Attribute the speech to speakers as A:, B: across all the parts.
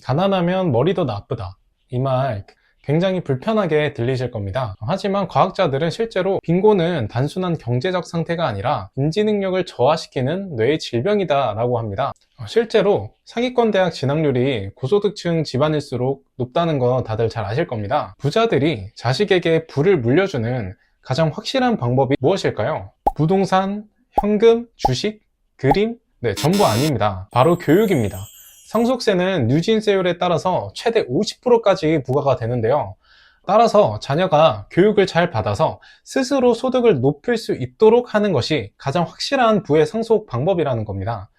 A: 가난하면 머리도 나쁘다. 이 말 굉장히 불편하게 들리실 겁니다. 하지만 과학자들은 실제로 빈곤은 단순한 경제적 상태가 아니라 인지 능력을 저하시키는 뇌의 질병이다 라고 합니다. 실제로 상위권 대학 진학률이 고소득층 집안일수록 높다는 거 다들 잘 아실 겁니다. 부자들이 자식에게 부를 물려주는 가장 확실한 방법이 무엇일까요? 부동산, 현금, 주식, 그림? 네, 전부 아닙니다. 바로 교육입니다. 상속세는 누진세율에 따라서 최대 50%까지 부과가 되는데요. 따라서 자녀가 교육을 잘 받아서 스스로 소득을 높일 수 있도록 하는 것이 가장 확실한 부의 상속 방법이라는 겁니다.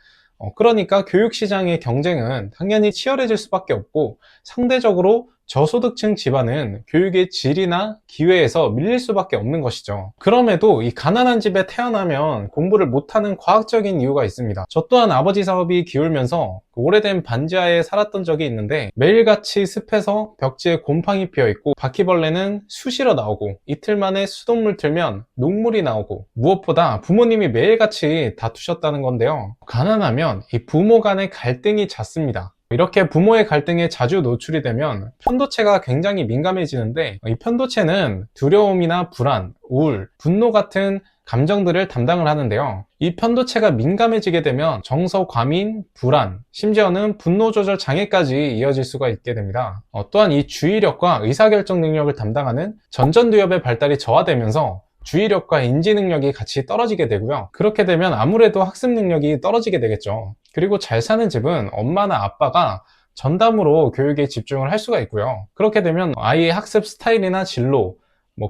A: 그러니까 교육시장의 경쟁은 당연히 치열해질 수밖에 없고, 상대적으로 저소득층 집안은 교육의 질이나 기회에서 밀릴 수밖에 없는 것이죠. 그럼에도 이 가난한 집에 태어나면 공부를 못하는 과학적인 이유가 있습니다. 저 또한 아버지 사업이 기울면서 오래된 반지하에 살았던 적이 있는데, 매일같이 습해서 벽지에 곰팡이 피어있고 바퀴벌레는 수시로 나오고, 이틀 만에 수돗물 틀면 녹물이 나오고, 무엇보다 부모님이 매일같이 다투셨다는 건데요. 가난하면 이 부모 간의 갈등이 잦습니다. 이렇게 부모의 갈등에 자주 노출이 되면 편도체가 굉장히 민감해지는데, 이 편도체는 두려움이나 불안, 우울, 분노 같은 감정들을 담당을 하는데요. 이 편도체가 민감해지게 되면 정서 과민, 불안, 심지어는 분노 조절 장애까지 이어질 수가 있게 됩니다. 또한 이 주의력과 의사결정 능력을 담당하는 전전두엽의 발달이 저하되면서 주의력과 인지 능력이 같이 떨어지게 되고요. 그렇게 되면 아무래도 학습 능력이 떨어지게 되겠죠. 그리고 잘 사는 집은 엄마나 아빠가 전담으로 교육에 집중을 할 수가 있고요. 그렇게 되면 아이의 학습 스타일이나 진로,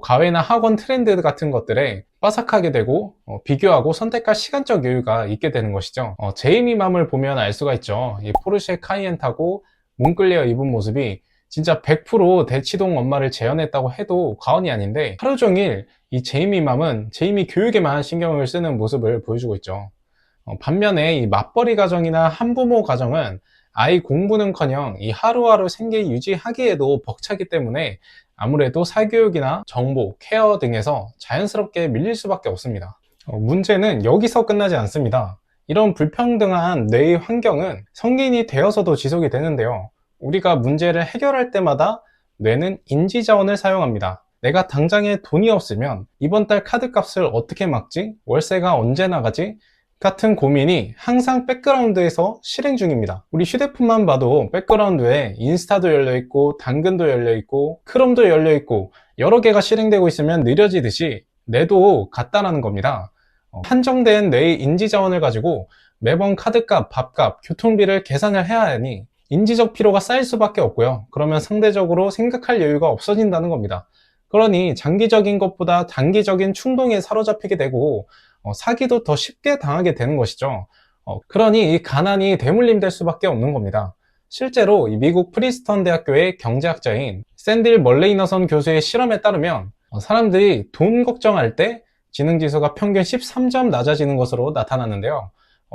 A: 과외나 학원 트렌드 같은 것들에 빠삭하게 되고, 비교하고 선택할 시간적 여유가 있게 되는 것이죠. 제이미맘을 보면 알 수가 있죠. 이 포르쉐 카이엔 타고 몽클레어 입은 모습이 진짜 100% 대치동 엄마를 재현했다고 해도 과언이 아닌데, 하루 종일 이 제이미맘은 제이미 교육에만 신경을 쓰는 모습을 보여주고 있죠. 반면에 이 맞벌이 가정이나 한부모 가정은 아이 공부는커녕 이 하루하루 생계 유지하기에도 벅차기 때문에 아무래도 사교육이나 정보, 케어 등에서 자연스럽게 밀릴 수밖에 없습니다. 문제는 여기서 끝나지 않습니다. 이런 불평등한 뇌의 환경은 성인이 되어서도 지속이 되는데요. 우리가 문제를 해결할 때마다 뇌는 인지자원을 사용합니다. 내가 당장에 돈이 없으면 이번 달 카드값을 어떻게 막지? 월세가 언제 나가지? 같은 고민이 항상 백그라운드에서 실행 중입니다. 우리 휴대폰만 봐도 백그라운드에 인스타도 열려있고, 당근도 열려있고, 크롬도 열려있고, 여러 개가 실행되고 있으면 느려지듯이 뇌도 같다라는 겁니다. 한정된 뇌의 인지자원을 가지고 매번 카드값, 밥값, 교통비를 계산을 해야 하니 인지적 피로가 쌓일 수밖에 없고요. 그러면 상대적으로 생각할 여유가 없어진다는 겁니다. 그러니 장기적인 것보다 단기적인 충동에 사로잡히게 되고, 사기도 더 쉽게 당하게 되는 것이죠. 그러니 이 가난이 대물림될 수밖에 없는 겁니다. 실제로 이 미국 프린스턴 대학교의 경제학자인 샌딜 멀레이너선 교수의 실험에 따르면, 사람들이 돈 걱정할 때 지능지수가 평균 13점 낮아지는 것으로 나타났는데요.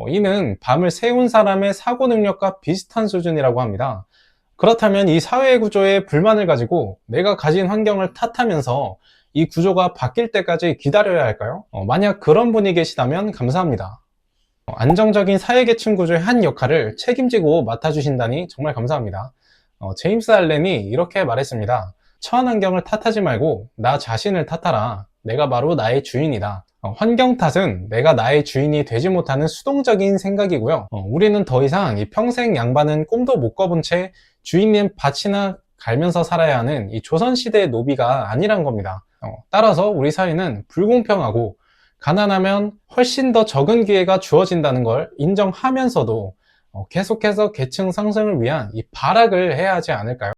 A: 이는 밤을 새운 사람의 사고 능력과 비슷한 수준이라고 합니다. 그렇다면 이 사회 구조에 불만을 가지고 내가 가진 환경을 탓하면서 이 구조가 바뀔 때까지 기다려야 할까요? 만약 그런 분이 계시다면 감사합니다. 안정적인 사회계층 구조의 한 역할을 책임지고 맡아주신다니 정말 감사합니다. 제임스 알렌이 이렇게 말했습니다. 처한 환경을 탓하지 말고 나 자신을 탓하라. 내가 바로 나의 주인이다. 환경 탓은 내가 나의 주인이 되지 못하는 수동적인 생각이고요. 우리는 더 이상 이 평생 양반은 꿈도 못 꿔본 채 주인님 밭이나 갈면서 살아야 하는 이 조선시대의 노비가 아니란 겁니다. 따라서 우리 사회는 불공평하고 가난하면 훨씬 더 적은 기회가 주어진다는 걸 인정하면서도 계속해서 계층 상승을 위한 이 발악을 해야 하지 않을까요?